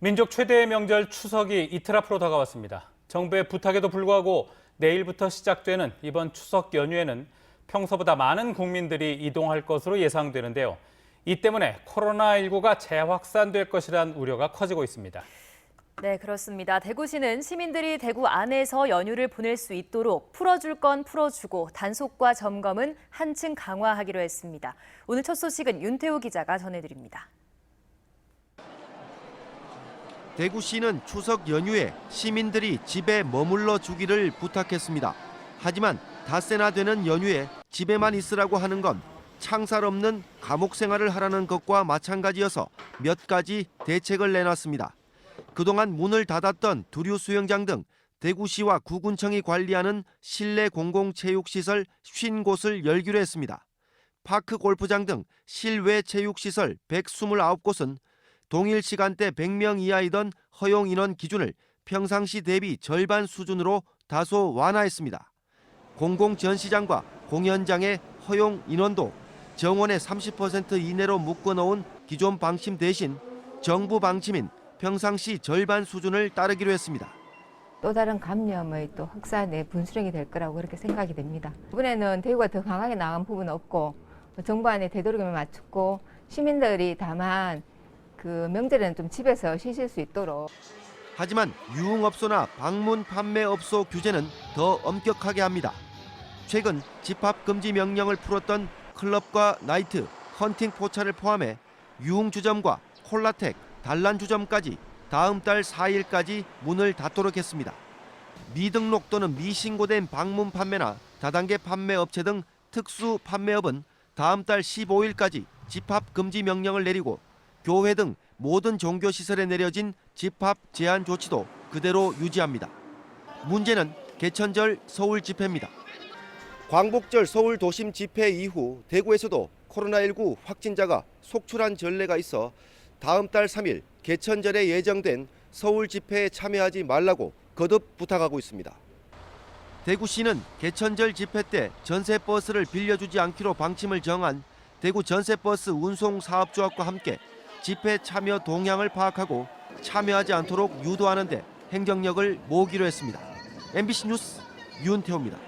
민족 최대의 명절 추석이 이틀 앞으로 다가왔습니다. 정부의 부탁에도 불구하고 내일부터 시작되는 이번 추석 연휴에는 평소보다 많은 국민들이 이동할 것으로 예상되는데요. 이 때문에 코로나19가 재확산될 것이란 우려가 커지고 있습니다. 네, 그렇습니다. 대구시는 시민들이 대구 안에서 연휴를 보낼 수 있도록 풀어줄 건 풀어주고 단속과 점검은 한층 강화하기로 했습니다. 오늘 첫 소식은 윤태우 기자가 전해드립니다. 대구시는 추석 연휴에 시민들이 집에 머물러 주기를 부탁했습니다. 하지만 닷새나 되는 연휴에 집에만 있으라고 하는 건 창살 없는 감옥 생활을 하라는 것과 마찬가지여서 몇 가지 대책을 내놨습니다. 그동안 문을 닫았던 두류 수영장 등 대구시와 구군청이 관리하는 실내 공공체육시설 50곳을 열기로 했습니다. 파크 골프장 등 실외 체육시설 129곳은 동일 시간대 100명 이하이던 허용 인원 기준을 평상시 대비 절반 수준으로 다소 완화했습니다. 공공전시장과 공연장의 허용 인원도 정원의 30% 이내로 묶어놓은 기존 방침 대신 정부 방침인 평상시 절반 수준을 따르기로 했습니다. 또 다른 감염의 또 확산의 분수령이 될 거라고 그렇게 생각이 됩니다. 이번에는 대구가 더 강하게 나간 부분은 없고 정부 안에 되도록이면 맞췄고 시민들이 다만 그 명절에는 좀 집에서 쉬실 수 있도록. 하지만 유흥업소나 방문 판매업소 규제는 더 엄격하게 합니다. 최근 집합 금지 명령을 풀었던 클럽과 나이트, 헌팅 포차를 포함해 유흥주점과 콜라텍, 단란주점까지 다음 달 4일까지 문을 닫도록 했습니다. 미등록 또는 미신고된 방문 판매나 다단계 판매업체 등 특수 판매업은 다음 달 15일까지 집합 금지 명령을 내리고 교회 등 모든 종교시설에 내려진 집합 제한 조치도 그대로 유지합니다. 문제는 개천절 서울 집회입니다. 광복절 서울 도심 집회 이후 대구에서도 코로나19 확진자가 속출한 전례가 있어 다음 달 3일 개천절에 예정된 서울 집회에 참여하지 말라고 거듭 부탁하고 있습니다. 대구시는 개천절 집회 때 전세버스를 빌려주지 않기로 방침을 정한 대구 전세버스 운송사업조합과 함께 집회 참여 동향을 파악하고 참여하지 않도록 유도하는 데 행정력을 모으기로 했습니다. MBC 뉴스 윤태호입니다.